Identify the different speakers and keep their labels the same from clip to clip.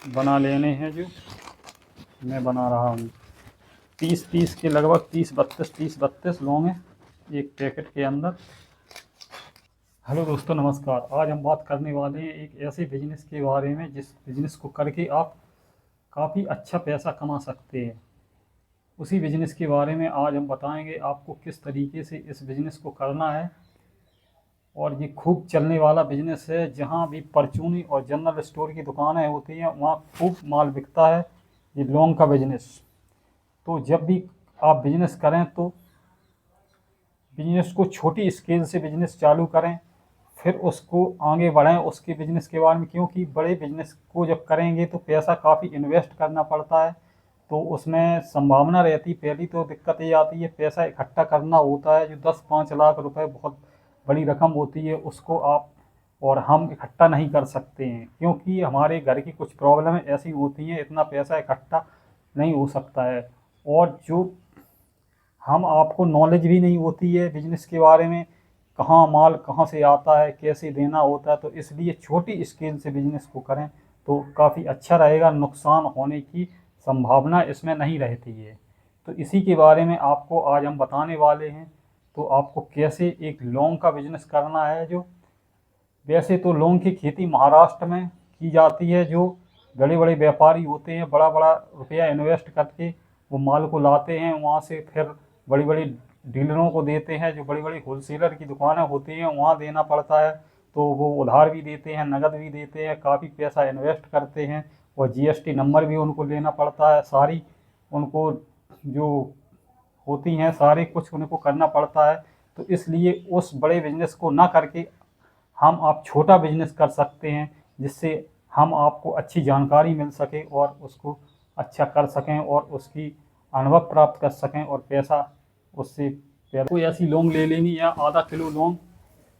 Speaker 1: बना लेने हैं जो मैं बना रहा हूँ। 30 के लगभग 30-32 लौंग हैं एक पैकेट के अंदर। हेलो दोस्तों, नमस्कार। आज हम बात करने वाले हैं एक ऐसे बिजनेस के बारे में जिस बिजनेस को करके आप काफ़ी अच्छा पैसा कमा सकते हैं। उसी बिजनेस के बारे में आज हम बताएंगे आपको किस तरीके से इस बिजनेस को करना है। और ये खूब चलने वाला बिजनेस है। जहाँ भी परचूनी और जनरल स्टोर की दुकानें होती हैं वहाँ खूब माल बिकता है ये लौंग का बिजनेस। तो जब भी आप बिजनेस करें तो बिजनेस को छोटी स्केल से बिजनेस चालू करें, फिर उसको आगे बढ़ाएं उसके बिजनेस के बारे में, क्योंकि बड़े बिजनेस को जब करेंगे तो पैसा काफ़ी इन्वेस्ट करना पड़ता है। तो उसमें संभावना रहती, पहली तो दिक्कत ये आती है पैसा इकट्ठा करना होता है। जो 10-5 लाख रुपए बहुत बड़ी रकम होती है, उसको आप और हम इकट्ठा नहीं कर सकते हैं, क्योंकि हमारे घर की कुछ प्रॉब्लम ऐसी होती हैं, इतना पैसा इकट्ठा नहीं हो सकता है। और जो हम आपको नॉलेज भी नहीं होती है बिजनेस के बारे में, कहाँ माल कहाँ से आता है, कैसे देना होता है। तो इसलिए छोटी स्केल से बिजनेस को करें तो काफ़ी अच्छा रहेगा, नुकसान होने की संभावना इसमें नहीं रहती है। तो इसी के बारे में आपको आज हम बताने वाले हैं। तो आपको कैसे एक लौंग का बिजनेस करना है। जो वैसे तो लौंग की खेती महाराष्ट्र में की जाती है। जो बड़े बड़े व्यापारी होते हैं, बड़ा बड़ा रुपया इन्वेस्ट करके वो माल को लाते हैं, वहाँ से फिर बड़ी बड़ी डीलरों को देते हैं। जो बड़ी बड़ी होलसेलर की दुकानें होती हैं वहाँ देना पड़ता है। तो वो उधार भी देते हैं, नगद भी देते हैं, काफ़ी पैसा इन्वेस्ट करते हैं। और जीएसटी नंबर भी उनको लेना पड़ता है। सारी उनको जो होती हैं सारे कुछ उनको करना पड़ता है। तो इसलिए उस बड़े बिजनेस को ना करके हम आप छोटा बिजनेस कर सकते हैं, जिससे हम आपको अच्छी जानकारी मिल सके और उसको अच्छा कर सकें और उसकी अनुभव प्राप्त कर सकें और पैसा उससे कोई ऐसी लौंग ले लेनी है आधा किलो लौंग,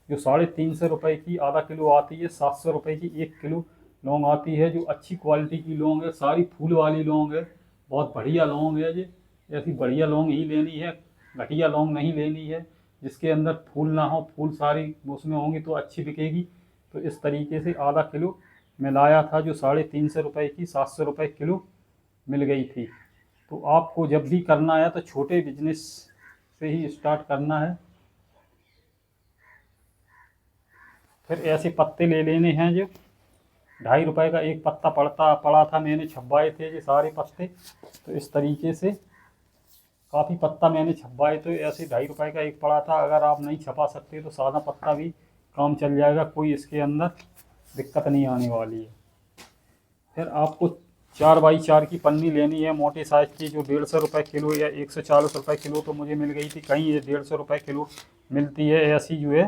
Speaker 1: जो 350 रुपये की आधा किलो आती है। 700 रुपये की 1 किलो लौंग आती है, जो अच्छी क्वालिटी की लौंग है, सारी फूल वाली लौंग है, बहुत बढ़िया लौंग है। ये ऐसी बढ़िया लौंग ही लेनी है, घटिया लौंग नहीं लेनी है। जिसके अंदर फूल ना हो, फूल सारी उसमें होंगी तो अच्छी बिकेगी। तो इस तरीके से आधा किलो मैं लाया था, जो 350 रुपये की 700 रुपये किलो मिल गई थी। तो आपको जब भी करना है तो छोटे बिजनेस से ही स्टार्ट करना है। फिर ऐसे पत्ते ले लेने हैं। जो 2.5 रुपये का एक पत्ता पड़ा था, मैंने छपवाए थे ये सारे पत्ते। तो इस तरीके से काफ़ी पत्ता मैंने छपवाए। तो ऐसे 2.5 रुपये का एक पड़ा था। अगर आप नहीं छपा सकते तो सादा पत्ता भी काम चल जाएगा, कोई इसके अंदर दिक्कत नहीं आने वाली है। फिर आपको 4x4 की पन्नी लेनी है, मोटे साइज़ की, जो 150 रुपये किलो या 140 रुपये किलो तो मुझे मिल गई थी। कहीं ये 150 रुपये किलो मिलती है। ऐसी जो है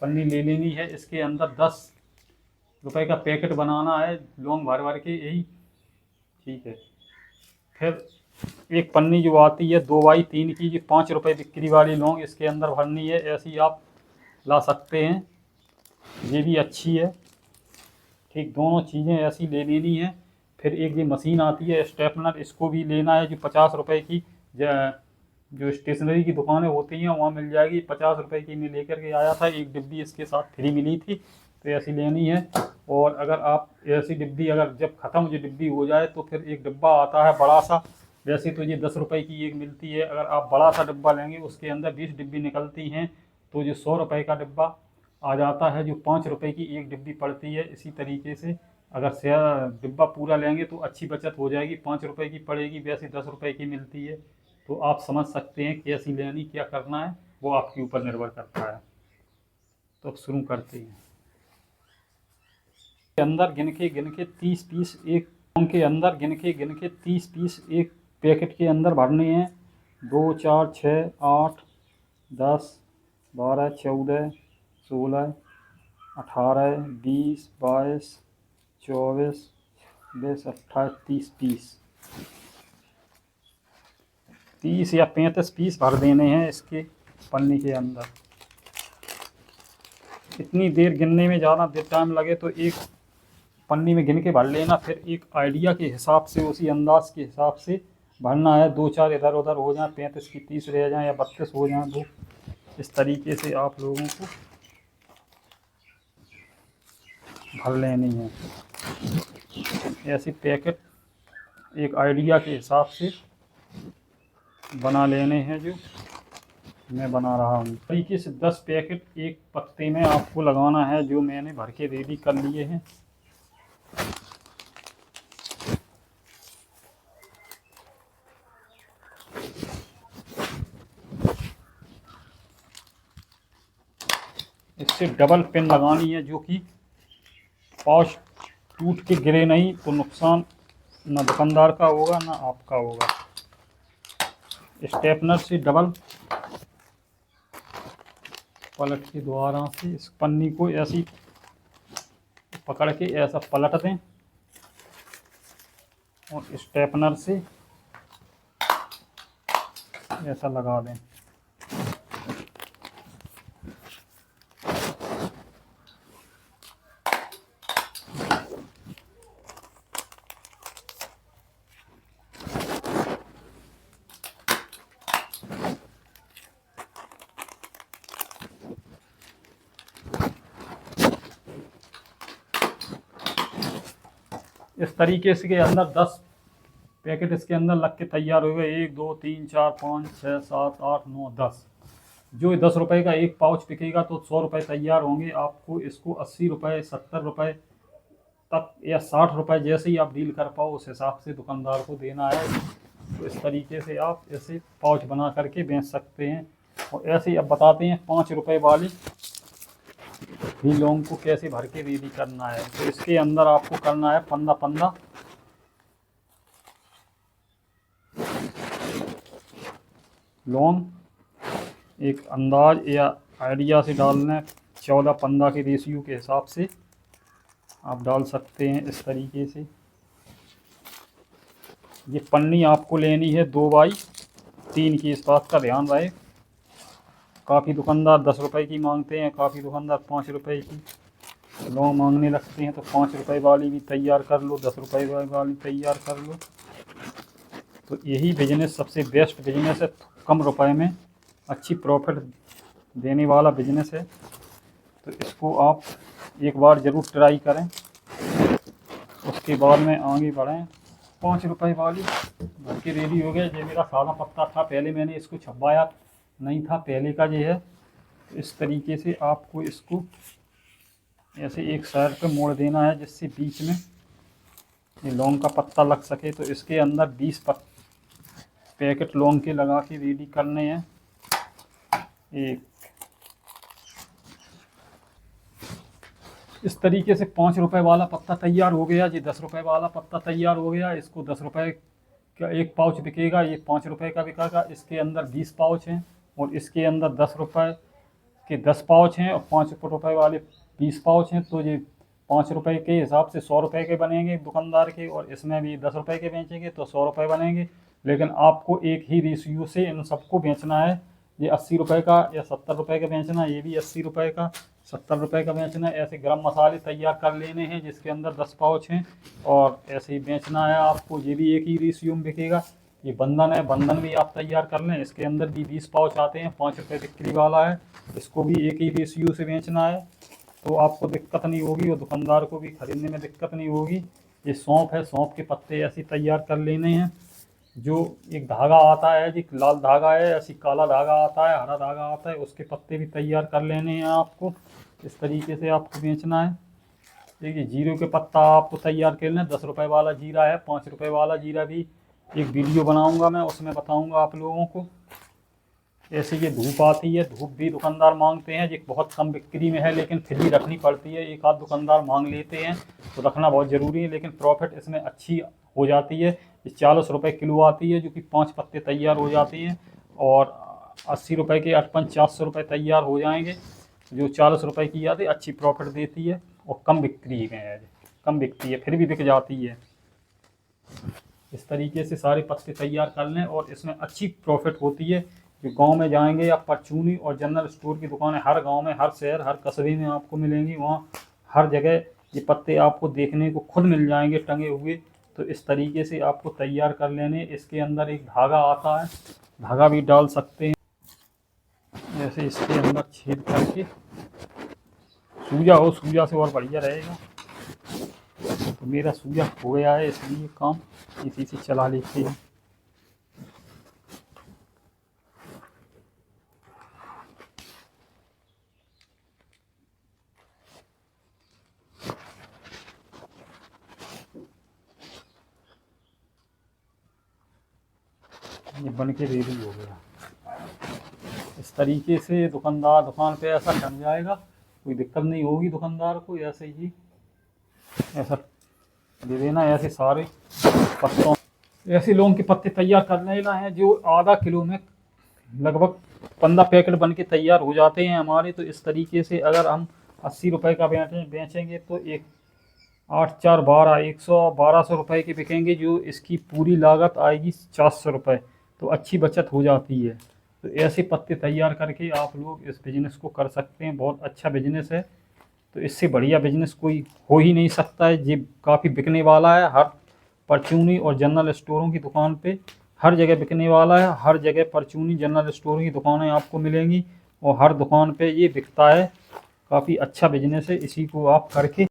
Speaker 1: पन्नी ले लेनी है। इसके अंदर 10 रुपये का पैकेट बनाना है लौंग भर भर के, यही ठीक है। फिर एक पन्नी जो आती है 2x3 की, जो 5 रुपये बिक्री वाली लौंग इसके अंदर भरनी है। ऐसी आप ला सकते हैं, ये भी अच्छी है। ठीक, दोनों चीज़ें ऐसी ले लेनी है। फिर एक ये मशीन आती है स्टेपनर, इसको भी लेना है, जो 50 रुपये की जो स्टेशनरी की दुकानें होती हैं वहाँ मिल जाएगी। 50 रुपये की मैं लेकर के आया था, एक डिब्बी इसके साथ फ्री मिली थी, तो ऐसी लेनी है। और अगर आप ऐसी डिब्बी अगर जब ख़त्म जो डिब्बी हो जाए तो फिर एक डिब्बा आता है बड़ा सा। वैसे तो ये 10 रुपये की एक मिलती है, अगर आप बड़ा सा डिब्बा लेंगे उसके अंदर 20 डिब्बी निकलती हैं। तो जो 100 रुपये का डिब्बा आ जाता है, जो 5 रुपये की एक डिब्बी पड़ती है। इसी तरीके से अगर डिब्बा पूरा लेंगे तो अच्छी बचत हो जाएगी, 5 रुपये की पड़ेगी, वैसे 10 रुपये की मिलती है। तो आप समझ सकते हैं कैसी लेनी, क्या करना है, वो आपके ऊपर निर्भर करता है। तो अब शुरू करते हैं। के अंदर गिन के 30 पीस एक के अंदर गिन के 30 पीस एक पैकेट के अंदर भरने हैं। 2 4 6 8 10 12 14 16 18 20 22 24 22 28 30 पीस, 30 या 35 पीस भर देने हैं इसके पन्नी के अंदर। इतनी देर गिनने में ज़्यादा देर टाइम लगे तो एक पन्नी में गिन के भर लेना। फिर एक आइडिया के हिसाब से, उसी अंदाज के हिसाब से भरना है। 2-4 इधर उधर हो जाए, 35 की 30 रह जाएँ या 32 हो जाएँ, तो इस तरीके से आप लोगों को भर लेनी है। ऐसे पैकेट एक आइडिया के हिसाब से बना लेने हैं, जो मैं बना रहा हूँ। तरीके से 10 पैकेट एक पत्ते में आपको लगाना है, जो मैंने भर के रेडी कर लिए हैं। इससे डबल पिन लगानी है, जो कि पाउच टूट के गिरे नहीं, तो नुकसान ना दुकानदार का होगा ना आपका होगा। स्टेपनर से डबल पलट के द्वारा से इस पन्नी को ऐसी पकड़ के ऐसा पलट दें और स्टेपनर से ऐसा लगा दें। इस तरीके से के अंदर 10 पैकेट इसके अंदर लग के तैयार हो गए। 1 2 3 4 5 6 7 8 9 10। जो 10 रुपये का एक पाउच बिकेगा तो 100 रुपये तैयार होंगे। आपको इसको 80 रुपये 70 रुपये तक या 60 रुपये जैसे ही आप डील कर पाओ उस हिसाब से दुकानदार को देना है। तो इस तरीके से आप ऐसे पाउच बना करके बेच सकते हैं। और ऐसे ही अब बताते हैं 5 रुपये वाली भी लौंग को कैसे भर के रेडी करना है। तो इसके अंदर आपको करना है 15 लौंग। एक अंदाज या आइडिया से डालना है, 14-15 के रेशियो के हिसाब से आप डाल सकते हैं। इस तरीके से ये पन्नी आपको लेनी है 2x3 की। इस बात का ध्यान रहे, काफ़ी दुकानदार 10 रुपये की मांगते हैं, काफ़ी दुकानदार 5 रुपये की लौंग मांगने लगते हैं। तो 5 रुपये वाली भी तैयार कर लो, 10 रुपये वाली तैयार कर लो। तो यही बिजनेस सबसे बेस्ट बिजनेस है, कम रुपए में अच्छी प्रॉफिट देने वाला बिजनेस है। तो इसको आप एक बार ज़रूर ट्राई करें, उसके बाद में आगे बढ़ें। 5 रुपये वाली भर के रेडी हो गया। ये मेरा सादा पत्ता था, पहले मैंने इसको छपाया नहीं था, पहले का ये है। तो इस तरीके से आपको इसको ऐसे एक साइड पे मोड़ देना है, जिससे बीच में ये लौंग का पत्ता लग सके। तो इसके अंदर 20 पैकेट लौंग के लगा के रेडी करने हैं। एक इस तरीके से 5 रुपये वाला पत्ता तैयार हो गया। ये 10 रुपये वाला पत्ता तैयार हो गया। इसको 10 रुपये का एक पाउच बिकेगा, ये 5 रुपये का बिकेगा। इसके अंदर 20 पाउच हैं और इसके अंदर 10 रुपये के 10 पाउच हैं और 5 रुपये वाले 20 पाउच हैं। तो ये 5 रुपये के हिसाब से 100 रुपये के बनेंगे दुकानदार के, और इसमें भी 10 रुपये के बेचेंगे तो 100 रुपये बनेंगे। लेकिन आपको एक ही रेशियो से इन सबको बेचना है। ये 80 रुपये का या 70 रुपये का बेचना है, ये भी 80 रुपये का 70 रुपये का बेचना है। ऐसे गरम मसाले तैयार कर लेने हैं जिसके अंदर 10 पाउच हैं, और ऐसे ही बेचना है आपको। ये भी एक ही रेशियो में बिकेगा। ये बंधन है, बंधन भी आप तैयार कर लें। इसके अंदर भी 20 पाउच आते हैं, 5 रुपये बिक्री वाला है। इसको भी एक ही रेशियो से बेचना है, तो आपको दिक्कत नहीं होगी और दुकानदार को भी खरीदने में दिक्कत नहीं होगी। ये सौंफ है, सौंफ के पत्ते ऐसे तैयार कर लेने हैं। जो एक धागा आता है, एक लाल धागा है, ऐसी काला धागा आता है, हरा धागा आता है, उसके पत्ते भी तैयार कर लेने हैं आपको। इस तरीके से आपको बेचना है। देखिए जीरे के पत्ता आपको तैयार कर लेना। 10 रुपये वाला जीरा है, 5 रुपये वाला जीरा भी एक वीडियो बनाऊंगा मैं, उसमें बताऊंगा आप लोगों को। ऐसे ये धूप आती है, धूप भी दुकानदार मांगते हैं। ये बहुत कम बिक्री में है, लेकिन फिर भी रखनी पड़ती है। एक आध दुकानदार मांग लेते हैं तो रखना बहुत ज़रूरी है, लेकिन प्रॉफिट इसमें अच्छी हो जाती है। ये 40 रुपये किलो आती है, जो कि 5 पत्ते तैयार हो जाती हैं, और 80 रुपये के 400 रुपये तैयार हो जाएंगे। जो 40 रुपये की आती है, अच्छी प्रॉफिट देती है और कम बिक्री में है, कम बिकती है, फिर भी बिक जाती है। इस तरीके से सारे पत्ते तैयार कर लें और इसमें अच्छी प्रॉफिट होती है। जो गांव में जाएंगे या परचूनी और जनरल स्टोर की दुकानें हर गांव में, हर शहर, हर कस्बे में आपको मिलेंगी। वहाँ हर जगह ये पत्ते आपको देखने को खुद मिल जाएंगे टंगे हुए। तो इस तरीके से आपको तैयार कर लेने। इसके अंदर एक धागा आता है, धागा भी डाल सकते हैं। जैसे इसके अंदर छेद करके सूजा हो, सूजा से और बढ़िया रहेगा। तो मेरा सूया हो गया है, इसलिए काम इसी से चला लेते हैं। ये बन के रेडी हो गया। इस तरीके से दुकानदार दुकान पे ऐसा बन जाएगा, कोई दिक्कत नहीं होगी दुकानदार को। ऐसे ही ऐसा दे देना, ऐसे सारे पत्तों, ऐसे लौंग के पत्ते तैयार कर लेना है, जो आधा किलो में लगभग 15 पैकेट बन के तैयार हो जाते हैं हमारे। तो इस तरीके से अगर हम 80 रुपये का बेचेंगे तो एक 8 4 12 100 1200 रुपये के बिकेंगे, जो इसकी पूरी लागत आएगी 400 रुपये। तो अच्छी बचत हो जाती है। तो ऐसे पत्ते तैयार करके आप लोग इस बिज़नेस को कर सकते हैं, बहुत अच्छा बिज़नेस है। तो इससे बढ़िया बिज़नेस कोई हो ही नहीं सकता है। ये काफ़ी बिकने वाला है, हर परचूनी और जनरल स्टोरों की दुकान पे हर जगह बिकने वाला है। हर जगह परचूनी जनरल स्टोरों की दुकानें आपको मिलेंगी और हर दुकान पे ये बिकता है। काफ़ी अच्छा बिज़नेस है, इसी को आप करके